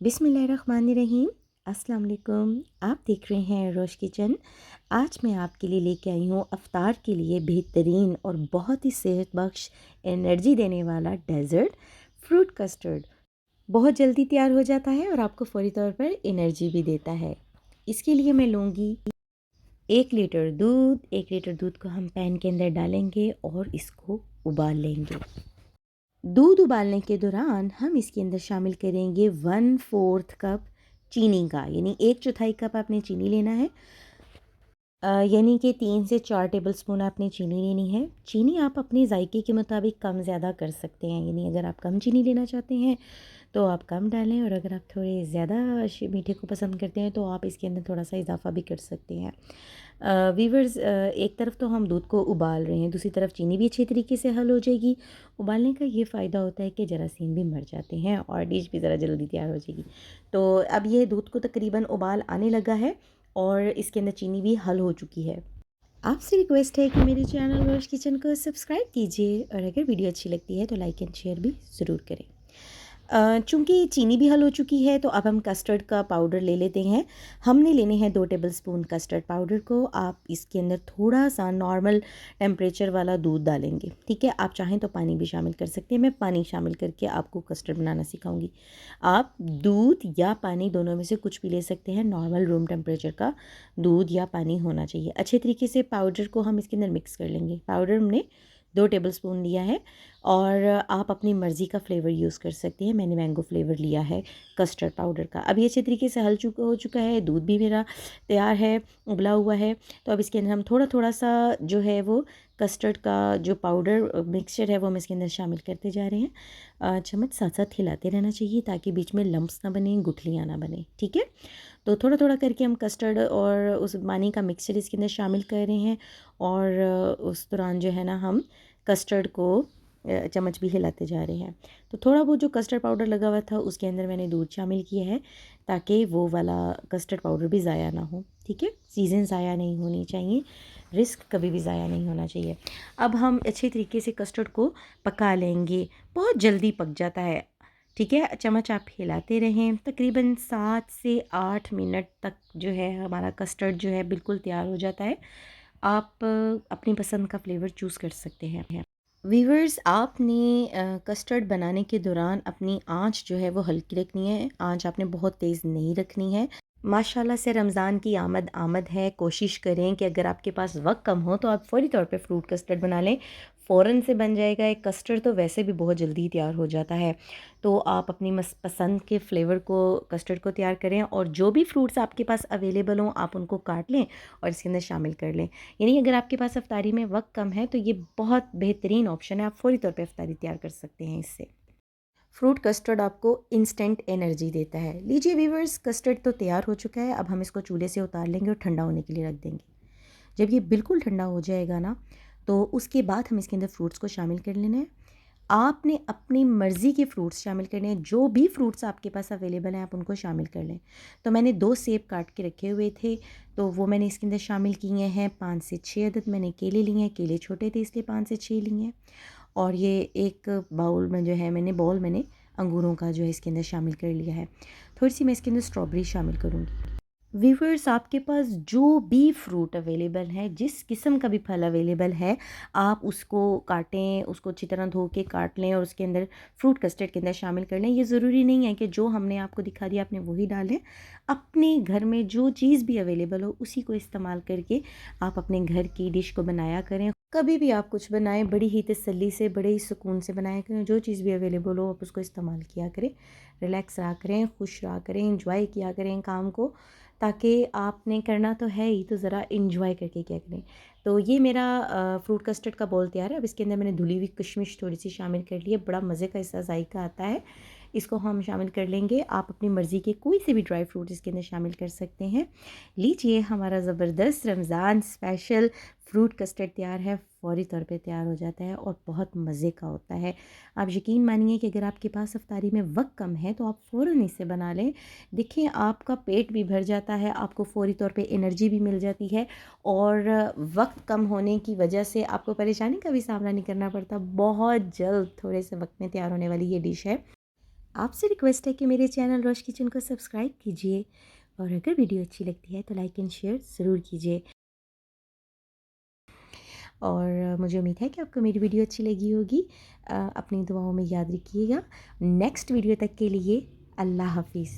बिस्मिल्लाहिर्रहमानिर्रहीम। अस्सलाम वालेकुम। आप देख रहे हैं रोश किचन। आज मैं आपके लिए लेके आई हूँ अफ्तार के लिए बेहतरीन और बहुत ही सेहत बख्श एनर्जी देने वाला डेज़र्ट फ्रूट कस्टर्ड। बहुत जल्दी तैयार हो जाता है और आपको फ़ौरी तौर पर एनर्जी भी देता है। इसके लिए मैं लूँगी 1 लीटर दूध। 1 लीटर दूध को हम पैन के अंदर डालेंगे और इसको उबाल लेंगे। दूध उबालने के दौरान हम इसके अंदर शामिल करेंगे 1/4 कप चीनी का, यानी 1/4 कप आपने चीनी लेना है। यानी कि 3 से 4 टेबलस्पून आपने चीनी लेनी है। चीनी आप अपने जायके के मुताबिक कम ज़्यादा कर सकते हैं, यानी अगर आप कम चीनी लेना चाहते हैं तो आप कम डालें, और अगर आप थोड़े ज़्यादा मीठे को पसंद करते हैं तो आप इसके अंदर थोड़ा सा इजाफा भी कर सकते हैं। वीवर्स, एक तरफ तो हम दूध को उबाल रहे हैं, दूसरी तरफ चीनी भी अच्छे तरीके से हल हो जाएगी। उबालने का ये फ़ायदा होता है कि जरासीम भी मर जाते हैं और डिश भी ज़रा जल्दी तैयार हो जाएगी। तो अब ये दूध को तकरीबन उबाल आने लगा है और इसके अंदर चीनी भी हल हो चुकी है। आपसे रिक्वेस्ट है कि मेरे चैनल रोश किचन को सब्सक्राइब कीजिए, और अगर वीडियो अच्छी लगती है तो लाइक एंड शेयर भी ज़रूर करें। चूँकि चीनी भी हल हो चुकी है तो अब हम कस्टर्ड का पाउडर ले लेते हैं। हमने लेने हैं 2 टेबलस्पून कस्टर्ड पाउडर को। आप इसके अंदर थोड़ा-सा नॉर्मल टेम्परेचर वाला दूध डालेंगे, ठीक है? आप चाहें तो पानी भी शामिल कर सकते हैं। मैं पानी शामिल करके आपको कस्टर्ड बनाना सिखाऊँगी। आप दूध या पानी दोनों में से कुछ भी ले सकते हैं। नॉर्मल रूम टेम्परेचर का दूध या पानी होना चाहिए। अच्छे तरीके से पाउडर को हम इसके अंदर मिक्स कर लेंगे। पाउडर हमने 2 टेबलस्पून लिया है, और आप अपनी मर्ज़ी का फ्लेवर यूज़ कर सकते हैं। मैंने मैंगो फ्लेवर लिया है कस्टर्ड पाउडर का। अब ये अच्छे तरीके से हो चुका है, दूध भी मेरा तैयार है, उबला हुआ है। तो अब इसके अंदर हम थोड़ा-थोड़ा सा जो है वो कस्टर्ड का जो पाउडर मिक्सचर है वो हम इसके अंदर शामिल करते जा रहे हैं। चम्मच साथ-साथ हिलाते रहना चाहिए ताकि बीच में लम्प्स ना बने, गुठलियाँ ना बने, ठीक है? तो थोड़ा-थोड़ा करके हम कस्टर्ड और उस पानी का मिक्सचर इसके अंदर शामिल कर रहे हैं, और उस दौरान जो है ना हम कस्टर्ड को चम्मच भी हिलाते जा रहे हैं। तो थोड़ा वो जो कस्टर्ड पाउडर लगा हुआ था उसके अंदर मैंने दूध शामिल किया है ताकि वो वाला कस्टर्ड पाउडर भी ज़ाया ना हो, ठीक है? चीज़ें ज़ाया नहीं होनी चाहिए, रिस्क कभी भी ज़ाया नहीं होना चाहिए। अब हम अच्छे तरीके से कस्टर्ड को पका लेंगे। बहुत जल्दी पक जाता है, ठीक है? चम्मच आप हिलाते रहें। तकरीबन 7 से 8 मिनट तक जो है हमारा कस्टर्ड जो है बिल्कुल तैयार हो जाता है। आप अपनी पसंद का फ्लेवर चूज़ कर सकते हैं। वीवर्स, आपने कस्टर्ड बनाने के दौरान अपनी आंच जो है वो हल्की रखनी है। आंच आपने बहुत तेज़ नहीं रखनी है। माशाल्लाह से रमज़ान की आमद आमद है। कोशिश करें कि अगर आपके पास वक्त कम हो तो आप फ़ौरी तौर पे फ्रूट कस्टर्ड बना लें, फ़ौरन से बन जाएगा। एक कस्टर्ड तो वैसे भी बहुत जल्दी ही तैयार हो जाता है। तो आप अपनी पसंद के फ्लेवर को कस्टर्ड को तैयार करें, और जो भी फ्रूट्स आपके पास अवेलेबल हों आप उनको काट लें और इसके अंदर शामिल कर लें। यानी अगर आपके पास अफ्तारी में वक्त कम है तो ये बहुत बेहतरीन ऑप्शन है। आप फ़ौरी तौर पे अफ्तारी तैयार कर सकते हैं इससे। फ्रूट कस्टर्ड आपको इंस्टेंट एनर्जी देता है। लीजिए वीवर्स, कस्टर्ड तो तैयार हो चुका है। अब हम इसको चूल्हे से उतार लेंगे और ठंडा होने के लिए रख देंगे। जब ये बिल्कुल ठंडा हो जाएगा ना, तो उसके बाद हम इसके अंदर फ्रूट्स को शामिल कर लेना है। आपने अपनी मर्ज़ी के फ्रूट्स शामिल करने हैं। जो भी फ्रूट्स आपके पास अवेलेबल हैं आप उनको शामिल कर लें। तो मैंने 2 सेब काट के रखे हुए थे, तो वो मैंने इसके अंदर शामिल किए हैं। 5 से 6 अदद मैंने केले लिए हैं। केले छोटे थे इसलिए 5 से 6 लिए हैं। और ये एक बाउल में जो है मैंने अंगूरों का जो है इसके अंदर शामिल कर लिया है। थोड़ी-सी मैं इसके अंदर स्ट्रॉबेरी शामिल करूँगी। व्यूअर्स, आपके पास जो भी फ्रूट अवेलेबल है, जिस किस्म का भी फल अवेलेबल है, आप उसको काटें, उसको अच्छी तरह धो के काट लें और उसके अंदर फ्रूट कस्टर्ड के अंदर शामिल कर लें। ये ज़रूरी नहीं है कि जो हमने आपको दिखा दिया आपने वही डालें। अपने घर में जो चीज़ भी अवेलेबल हो उसी को इस्तेमाल करके आप अपने घर की डिश को बनाया करें। कभी भी आप कुछ बनाएं बड़ी ही तसल्ली से, बड़े ही सुकून से बनाया करें। जो चीज़ भी अवेलेबल हो आप उसको इस्तेमाल किया करें। रिलैक्स रहा करें, खुश रहा करें, इंजॉय किया करें काम को, ताकि आपने करना तो है ही, तो ज़रा इंजॉय करके क्या करें। तो ये मेरा फ्रूट कस्टर्ड का बोल तैयार है। अब इसके अंदर मैंने धुली हुई किशमिश थोड़ी सी शामिल कर ली है। बड़ा मज़े का इसका जायका आता है। इसको हम शामिल कर लेंगे। आप अपनी मर्ज़ी के कोई से भी ड्राई फ्रूट इसके अंदर शामिल कर सकते हैं। लीजिए, हमारा ज़बरदस्त रमज़ान स्पेशल फ्रूट कस्टर्ड तैयार है। फ़ौरी तौर पे तैयार हो जाता है और बहुत मज़े का होता है। आप यकीन मानिए कि अगर आपके पास अफ्तारी में वक्त कम है तो आप फ़ौरन इसे बना लें। देखिए, आपका पेट भी भर जाता है, आपको फ़ौरी तौर पे एनर्जी भी मिल जाती है, और वक्त कम होने की वजह से आपको परेशानी का भी सामना नहीं करना पड़ता। बहुत जल्द थोड़े से वक्त में तैयार होने वाली ये डिश है। आपसे रिक्वेस्ट है कि मेरे चैनल रोश किचन को सब्सक्राइब कीजिए और अगर वीडियो अच्छी लगती है तो लाइक एंड शेयर ज़रूर कीजिए। और मुझे उम्मीद है कि आपको मेरी वीडियो अच्छी लगी होगी। अपनी दुआओं में याद रखिएगा। नेक्स्ट वीडियो तक के लिए अल्लाह हाफ़िज़।